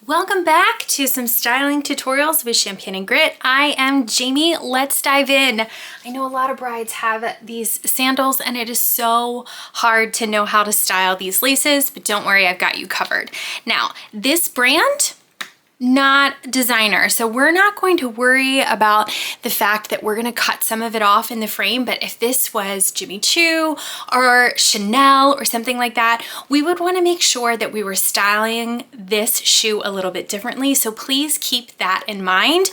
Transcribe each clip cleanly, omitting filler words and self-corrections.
Welcome back to some styling tutorials with Champagne and Grit. I am Jamie. Let's dive in. I know a lot of brides have these sandals and it is so hard to know how to style these laces, but don't worry, I've got you covered. Now, this brand, not designer. So we're not going to worry about the fact that we're gonna cut some of it off in the frame, but if this was Jimmy Choo or Chanel or something like that, we would wanna make sure that we were styling this shoe a little bit differently. So please keep that in mind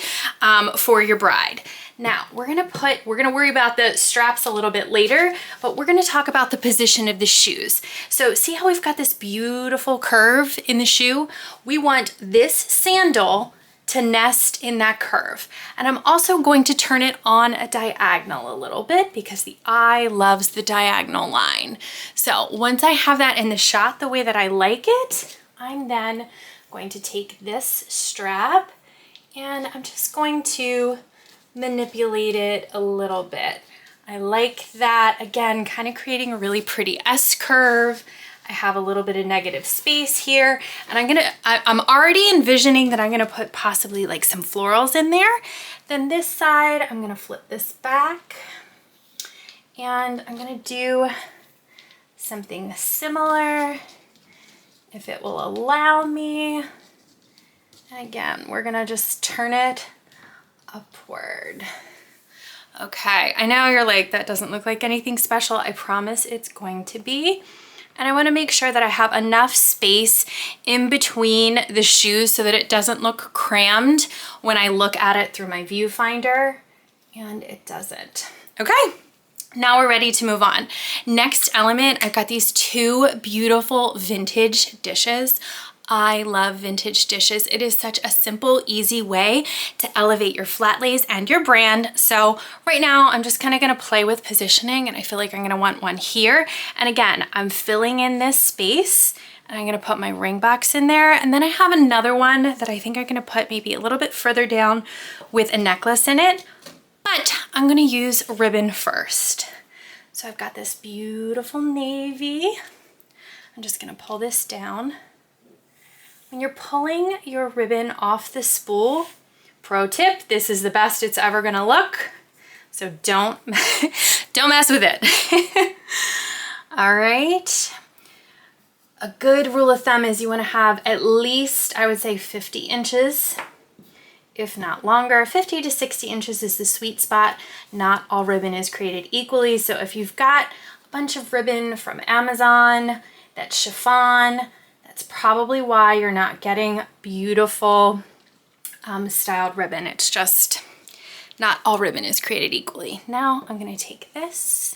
for your bride. Now, we're gonna worry about the straps a little bit later, but we're gonna talk about the position of the shoes. So see how we've got this beautiful curve in the shoe? We want this sandal to nest in that curve. And I'm also going to turn it on a diagonal a little bit because the eye loves the diagonal line. So once I have that in the shot the way that I like it, I'm then going to take this strap and I'm just going to manipulate it a little bit. I like that, again, kind of creating a really pretty S curve. I have a little bit of negative space here, and I'm already envisioning that I'm gonna put possibly like some florals in there. Then this side, I'm gonna flip this back, and I'm gonna do something similar, if it will allow me. And again, we're gonna just turn it upward. Okay, I know you're like, that doesn't look like anything special. I promise it's going to be. And I wanna make sure that I have enough space in between the shoes so that it doesn't look crammed when I look at it through my viewfinder, and it doesn't. Okay, now we're ready to move on. Next element, I've got these two beautiful vintage dishes. I love vintage dishes. It is such a simple, easy way to elevate your flat lays and your brand. So right now I'm just kind of gonna play with positioning, and I feel like I'm gonna want one here. And again, I'm filling in this space and I'm gonna put my ring box in there. And then I have another one that I think I'm gonna put maybe a little bit further down with a necklace in it, but I'm gonna use ribbon first. So I've got this beautiful navy. I'm just gonna pull this down. When you're pulling your ribbon off the spool, pro tip, this is the best it's ever gonna look. So don't mess with it. All right. A good rule of thumb is you wanna have at least, I would say 50 inches, if not longer. 50 to 60 inches is the sweet spot. Not all ribbon is created equally. So if you've got a bunch of ribbon from Amazon that's chiffon, that's probably why you're not getting beautiful styled ribbon. It's just not all ribbon is created equally. Now I'm gonna take this,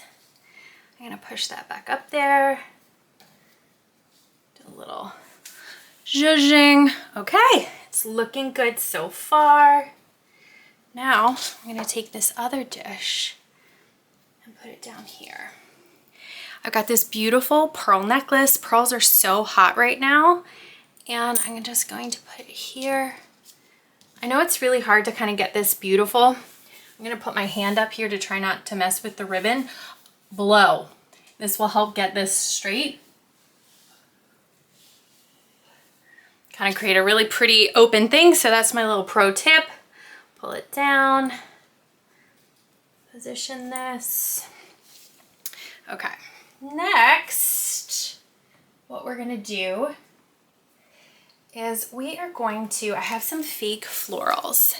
I'm gonna push that back up there, do a little zhuzhing. Okay, it's looking good so far. Now I'm gonna take this other dish and put it down here. I've got this beautiful pearl necklace. Pearls are so hot right now. And I'm just going to put it here. I know it's really hard to kind of get this beautiful. I'm gonna put my hand up here to try not to mess with the ribbon. Blow. This will help get this straight. Kind of create a really pretty open thing. So that's my little pro tip. Pull it down. Position this. Okay. Next, what we're gonna do is we are going to, I have some fake florals,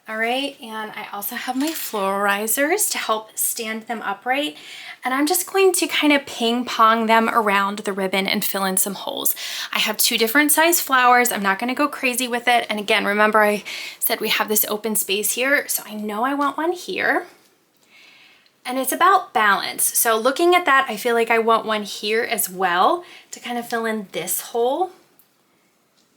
all right? And I also have my florizers to help stand them upright. And I'm just going to kind of ping pong them around the ribbon and fill in some holes. I have two different size flowers. I'm not gonna go crazy with it. And again, remember I said we have this open space here. So I know I want one here. And it's about balance. So looking at that, I feel like I want one here as well to kind of fill in this hole.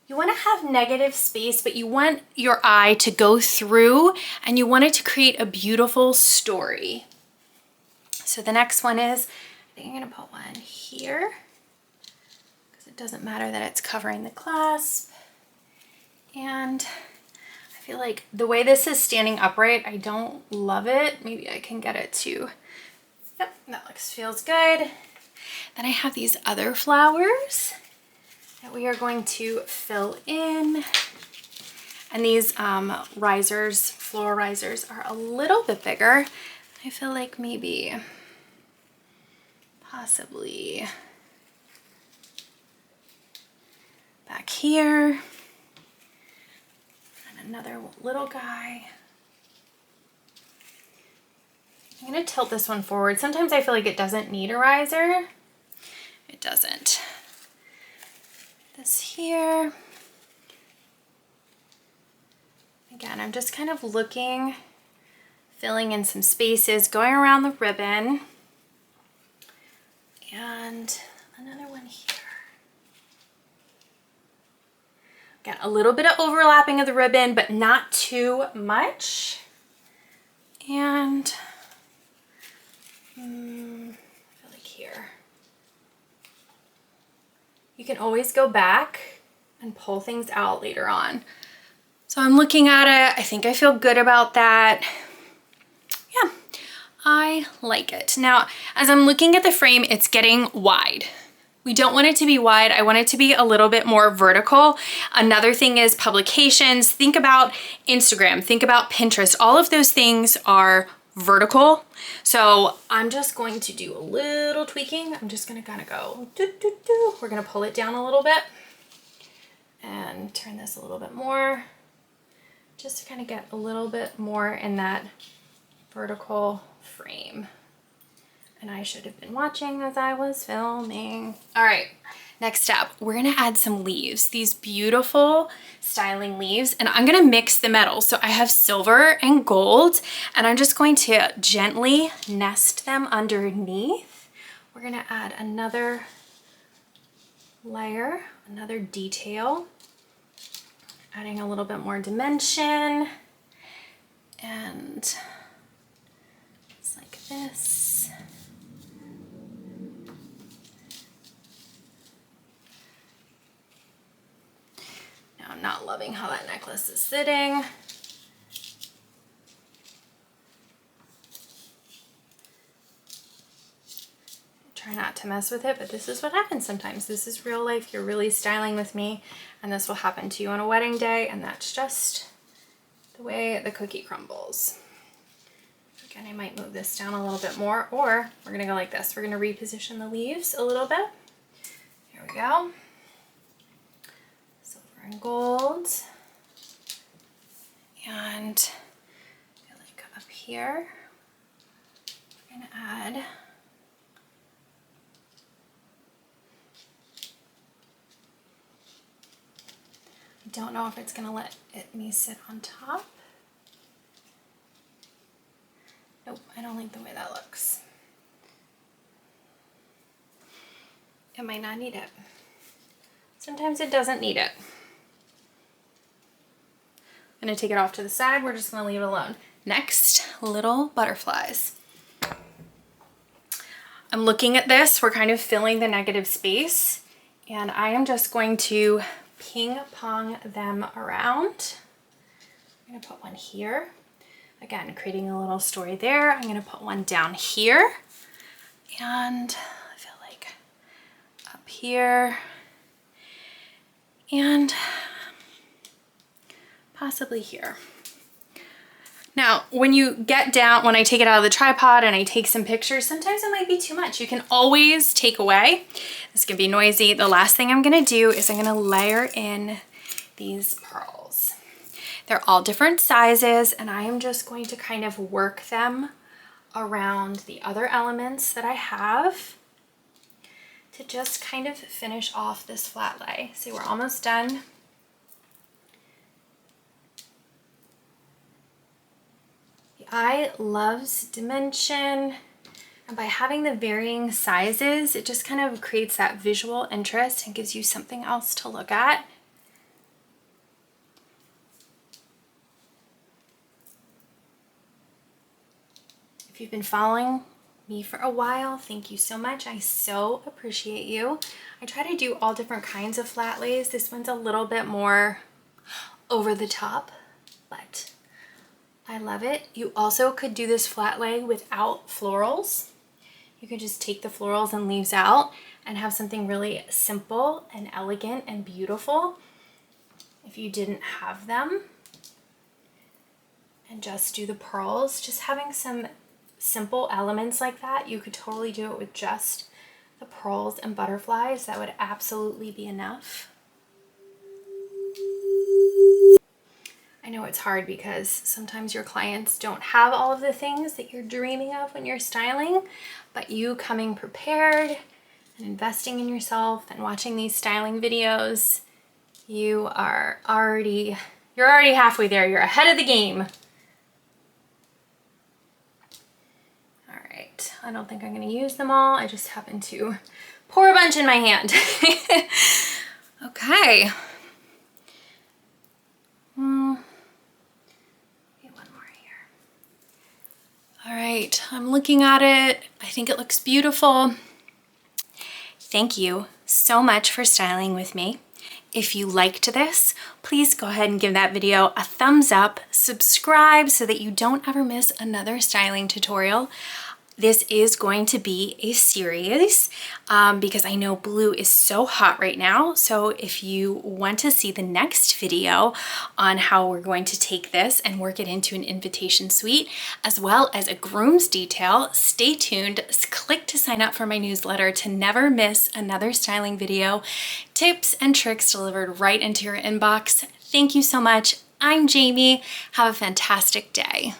You want to have negative space, but you want your eye to go through and you want it to create a beautiful story. So the next one is, I think I'm gonna put one here because it doesn't matter that it's covering the clasp. And I feel like the way this is standing upright, I don't love it. Maybe I can get it to, yep, that feels good. Then I have these other flowers that we are going to fill in. And these risers, floral risers, are a little bit bigger. I feel like maybe, possibly back here. And another little guy. I'm gonna tilt this one forward. Sometimes I feel like it doesn't need a riser. It doesn't. This here. Again, I'm just kind of looking, filling in some spaces, going around the ribbon. And another one here. Again, a little bit of overlapping of the ribbon, but not too much. And I feel like here. You can always go back and pull things out later on. So I'm looking at it. I think I feel good about that. Yeah, I like it. Now, as I'm looking at the frame, it's getting wide. We don't want it to be wide. I want it to be a little bit more vertical. Another thing is publications. Think about Instagram, think about Pinterest. All of those things are vertical. So I'm just going to do a little tweaking. I'm just gonna kind of go doo, doo, doo. We're gonna pull it down a little bit and turn this a little bit more, just to kind of get a little bit more in that vertical frame. And I should have been watching as I was filming. All right, next step, we're gonna add some leaves, these beautiful styling leaves, and I'm gonna mix the metals. So I have silver and gold, and I'm just going to gently nest them underneath. We're gonna add another layer, another detail, adding a little bit more dimension, and it's like this. I'm not loving how that necklace is sitting. Try not to mess with it, but this is what happens sometimes. This is real life. You're really styling with me, and this will happen to you on a wedding day, and that's just the way the cookie crumbles. Again, I might move this down a little bit more, or we're gonna go like this. We're gonna reposition the leaves a little bit. Here we go. And gold, and I feel like up here we're gonna add I don't know if it's gonna let me sit on top. Nope, I don't like the way that looks. It might not need it. Sometimes it doesn't need it. I'm gonna take it off to the side. We're just gonna leave it alone. Next, little butterflies. I'm looking at this. We're kind of filling the negative space, and I am just going to ping pong them around. I'm gonna put one here. Again, creating a little story there. I'm gonna put one down here, and I feel like up here, and possibly here. Now, when you get down, when I take it out of the tripod and I take some pictures, sometimes it might be too much. You can always take away. This can be noisy. The last thing I'm gonna do is I'm gonna layer in these pearls. They're all different sizes, and I am just going to kind of work them around the other elements that I have to just kind of finish off this flat lay. See, we're almost done. The eye loves dimension, and by having the varying sizes, it just kind of creates that visual interest and gives you something else to look at. If you've been following me for a while, thank you so much. I so appreciate you. I try to do all different kinds of flat lays. This one's a little bit more over the top, but I love it. You also could do this flat lay without florals. You could just take the florals and leaves out, and have something really simple and elegant and beautiful if you didn't have them, and just do the pearls. Just having some simple elements like that, you could totally do it with just the pearls and butterflies. That would absolutely be enough. I know it's hard because sometimes your clients don't have all of the things that you're dreaming of when you're styling, but you coming prepared and investing in yourself and watching these styling videos, you're already halfway there. You're ahead of the game. All right, I don't think I'm going to use them all. I just happen to pour a bunch in my hand. Okay. All right, I'm looking at it. I think it looks beautiful. Thank you so much for styling with me. If you liked this, please go ahead and give that video a thumbs up, subscribe so that you don't ever miss another styling tutorial. This is going to be a series because I know blue is so hot right now. So if you want to see the next video on how we're going to take this and work it into an invitation suite, as well as a groom's detail, stay tuned. Click to sign up for my newsletter to never miss another styling video. Tips and tricks delivered right into your inbox. Thank you so much. I'm Jamie. Have a fantastic day.